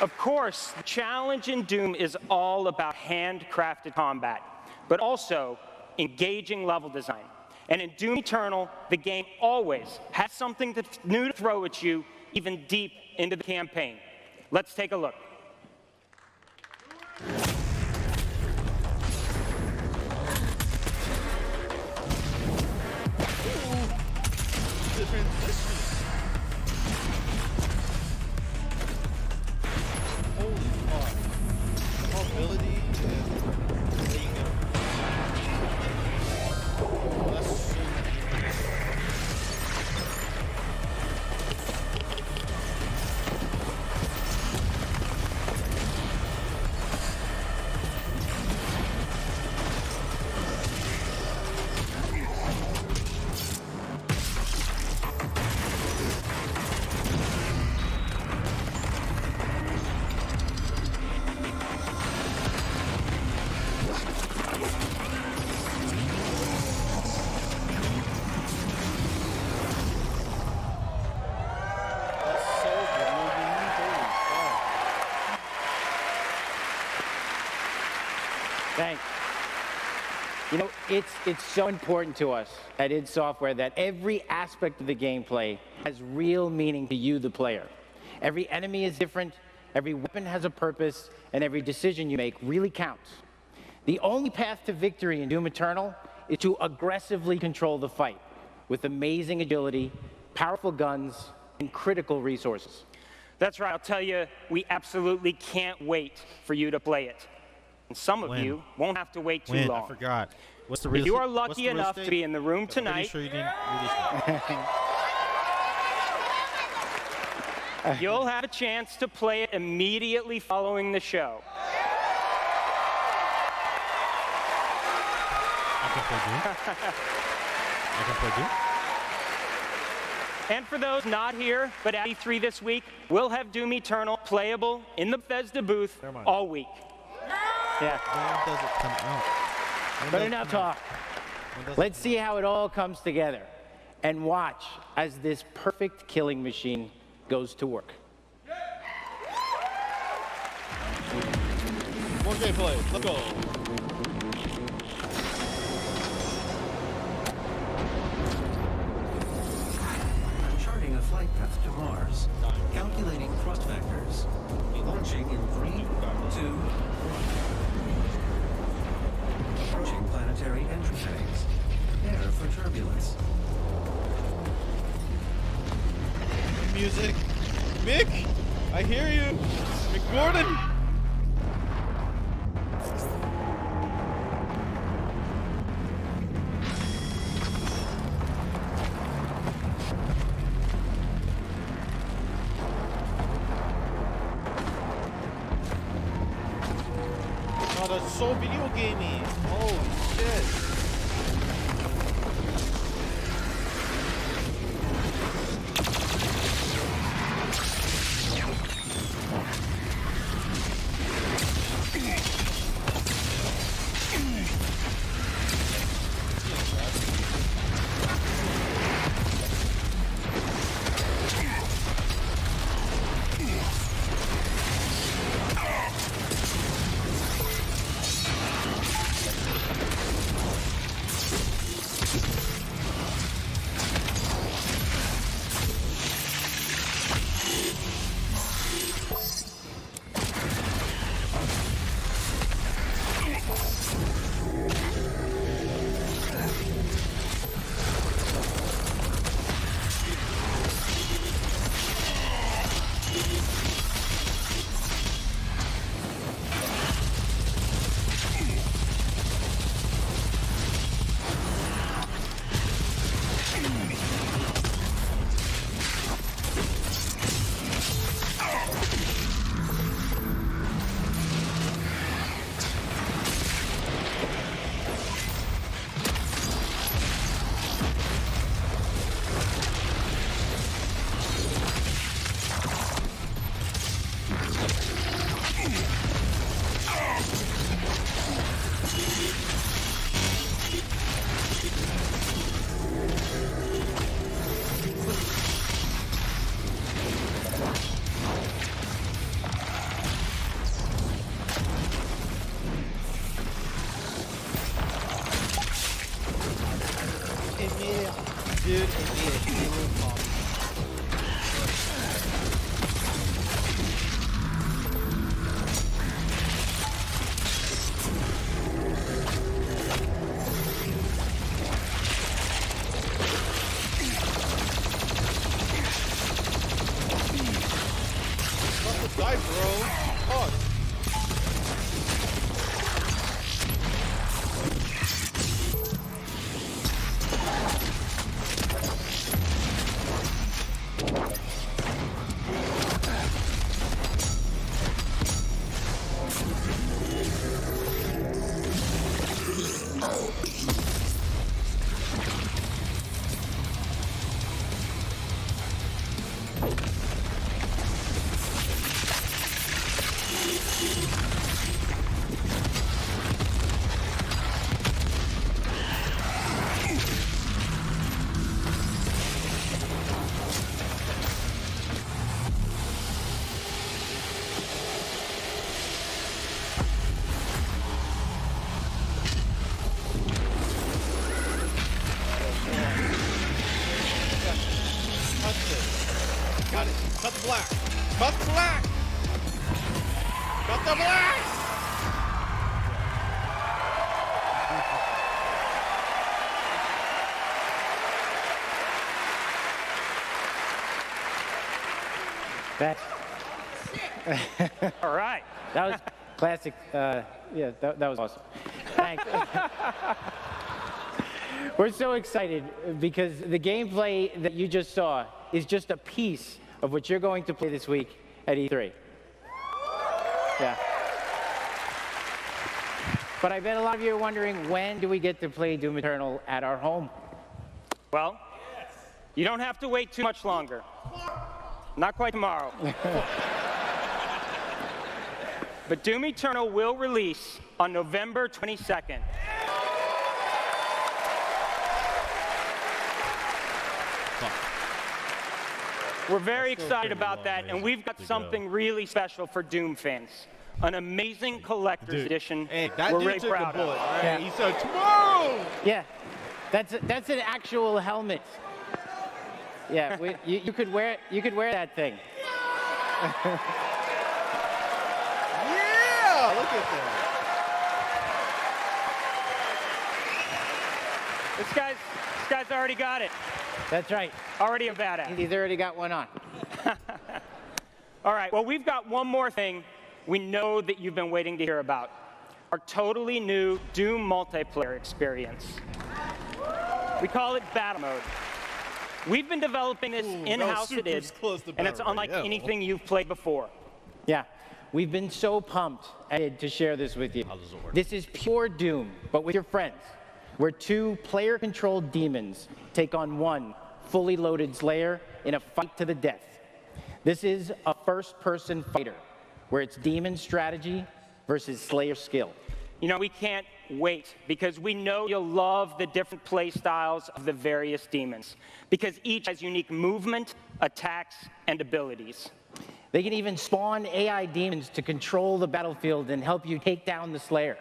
Of course, the challenge in Doom is all about handcrafted combat, but also engaging level design. And in Doom Eternal, the game always has something new to throw at you, even deep into the campaign. Let's take a look. it's so important to us at id Software that every aspect of the gameplay has real meaning to you, the player. Every enemy is different, every weapon has a purpose, and every decision you make really counts. The only path to victory in Doom Eternal is to aggressively control the fight with amazing agility, powerful guns, and critical resources. That's right. I'll tell you, we absolutely can't wait for you to play it. And some of you won't have to wait too long. I forgot. What's the If you are lucky enough to be in the room tonight, Sure you didn't read this you'll have a chance to play it immediately following the show. I can play Doom. I can play Doom. And for those not here, but at E3 this week, we'll have Doom Eternal playable in the Bethesda booth all week. Yeah. When does it come out? Better now talk. Let's see how it all comes together. And watch as this perfect killing machine goes to work. More gameplay. Let's go. Charting a flight path to Mars. Calculating thrust vectors. Launching in 3, 2, 1. Approaching planetary entry phase. Prepare for turbulence. Music. Mick, I hear you. Mick Gordon. Oh, that's so video gamey. Holy shit. Dude, it die, bro. Fuck. Cut the black. Cut the black. Cut the black. All right. That was classic. Yeah, that was awesome. Thanks. We're so excited because the gameplay that you just saw is just a piece of what you're going to play this week at E3. Yeah. But I bet a lot of you are wondering, when do we get to play Doom Eternal at our home? Well, you don't have to wait too much longer. Not quite tomorrow. But Doom Eternal will release on November 22nd. We're very excited about that, and we've got something really special for Doom fans. An amazing collector's edition. Hey, that we're dude really took proud the bullet, of. right? Yeah. He said, tomorrow! Yeah, that's an actual helmet. Yeah, you could wear that thing. Yeah, look at that. This guy's already got it. That's right. Already a badass. He's already got one on. All right, well, we've got one more thing we know that you've been waiting to hear about. Our totally new Doom multiplayer experience. We call it Battle Mode. We've been developing this in-house at id, and it's unlike anything you've played before. Yeah, we've been so pumped at id to share this with you. This is pure Doom, but with your friends, where two player-controlled demons take on one fully loaded Slayer in a fight to the death. This is a first-person fighter, where it's demon strategy versus Slayer skill. You know, we can't wait because we know you'll love the different play styles of the various demons because each has unique movement, attacks, and abilities. They can even spawn AI demons to control the battlefield and help you take down the Slayer.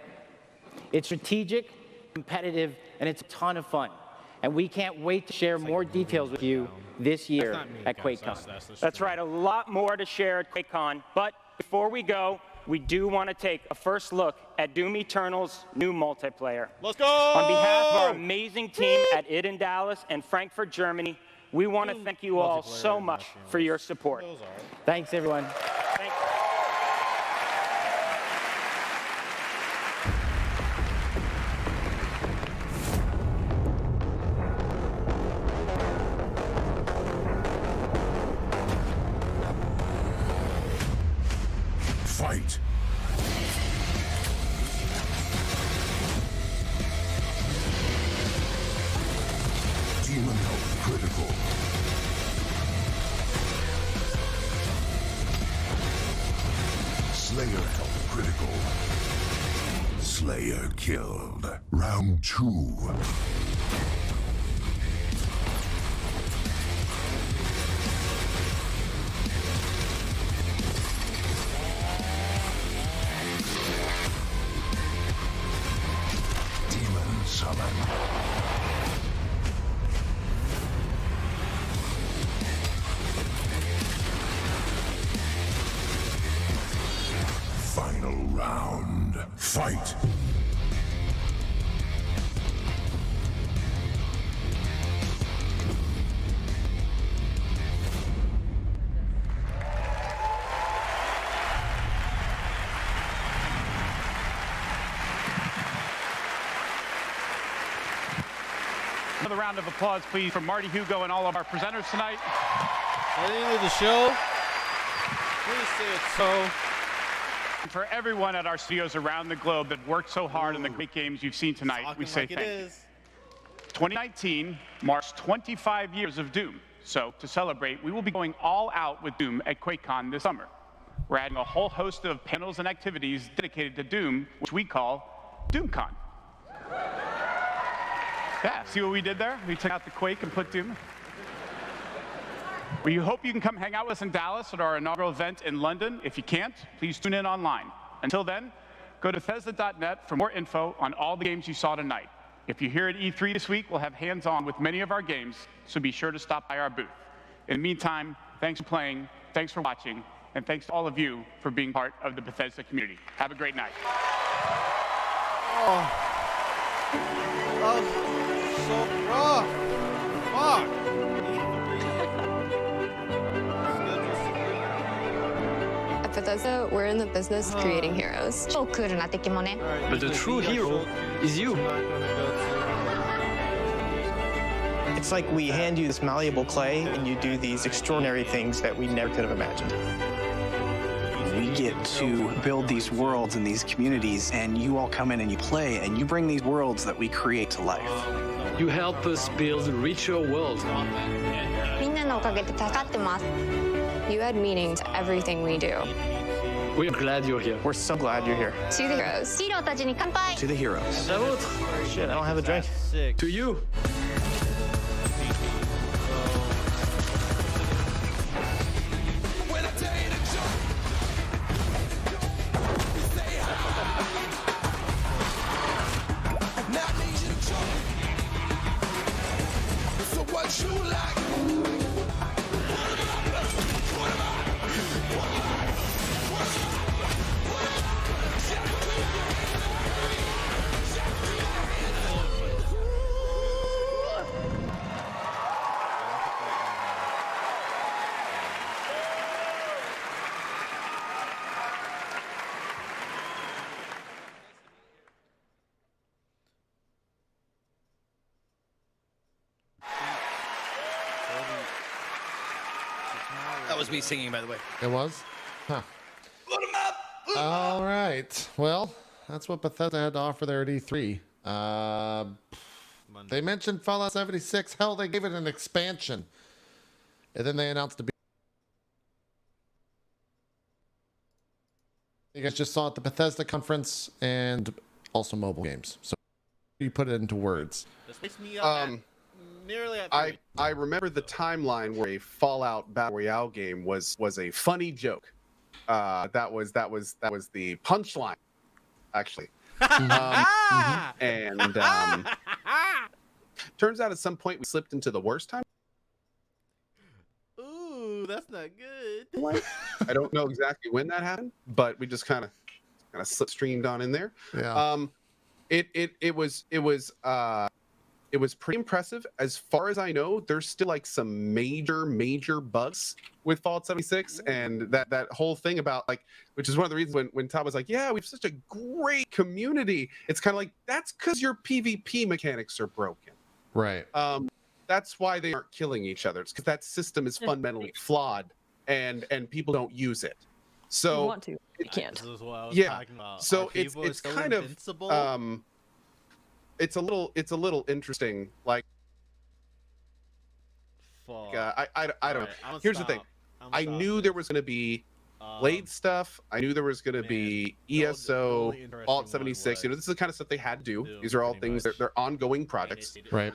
It's strategic, competitive, and it's a ton of fun. And we can't wait to share more details with you this year at QuakeCon. That's right, a lot more to share at QuakeCon. But before we go, we do want to take a first look at Doom Eternal's new multiplayer. Let's go! On behalf of our amazing team at id in Dallas and Frankfurt, Germany, we want to thank you all so much for your support. Thanks, everyone. Thanks. Fight. Demon health critical. Slayer health critical. Slayer killed. Round 2. Demon summon. Final round. Fight! Another round of applause, please, from Marty, Hugo, and all of our presenters tonight. At the end of the show, please say it so. And for everyone at our studios around the globe that worked so hard on the great games you've seen tonight, we say thank you. 2019 marks 25 years of Doom. So to celebrate, we will be going all out with Doom at QuakeCon this summer. We're adding a whole host of panels and activities dedicated to Doom, which we call DoomCon. Yeah, see what we did there? We took out the Quake and put Doom. We hope you can come hang out with us in Dallas at our inaugural event in London. If you can't, please tune in online. Until then, go to Bethesda.net for more info on all the games you saw tonight. If you're here at E3 this week, we'll have hands-on with many of our games, so be sure to stop by our booth. In the meantime, thanks for playing, thanks for watching, and thanks to all of you for being part of the Bethesda community. Have a great night. Oh, so rough. Fuck. At Bethesda, we're in the business of creating heroes. But the true hero is you. It's like we hand you this malleable clay and you do these extraordinary things that we never could have imagined. We get to build these worlds and these communities, and you all come in and you play, and you bring these worlds that we create to life. You help us build a richer world. You add meaning to everything we do. We're glad you're here. We're so glad you're here. To the heroes. To the heroes. Shit, I don't have a drink. To you. That was me singing, by the way. It was? Huh. Load 'em up! All right. Well, that's what Bethesda had to offer there at E3. They mentioned Fallout 76. Hell, they gave it an expansion. And then they announced you guys just saw it at the Bethesda Conference and also mobile games. So you put it into words. This makes me nearly at 3. I remember the timeline where a Fallout Battle Royale game was a funny joke. That was the punchline, actually. And turns out at some point we slipped into the worst time. Ooh, that's not good. I don't know exactly when that happened, but we just kind of slipstreamed on in there. Yeah. It was pretty impressive. As far as I know, there's still like some major bugs with Fallout 76, and that whole thing about which is one of the reasons when Todd was like, yeah, we have such a great community. It's kind of like, that's because your PvP mechanics are broken. Right. That's why they aren't killing each other. It's because that system is fundamentally flawed, and people don't use it. So you want to, you can't. This is what I was yeah. talking about. So Are it's people so kind of invincible? it's a little interesting. Like, I don't know. Here's the thing. I knew there was going to be Blade stuff. I knew there was going to be ESO, Fallout 76. You know, this is the kind of stuff they had to do. These are all things that they're ongoing projects. Right.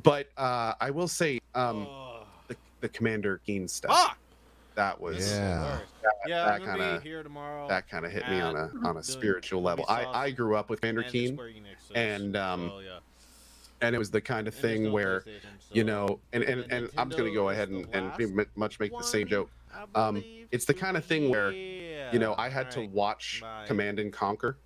But I will say, the Commander Keen stuff. That was that kind of hit me on a spiritual level. I grew up with Commander Keen, and it was the kind of thing where, you know, and I'm just gonna go ahead and pretty much make the same joke. It's the kind of thing where, you know, I had to watch Command and Conquer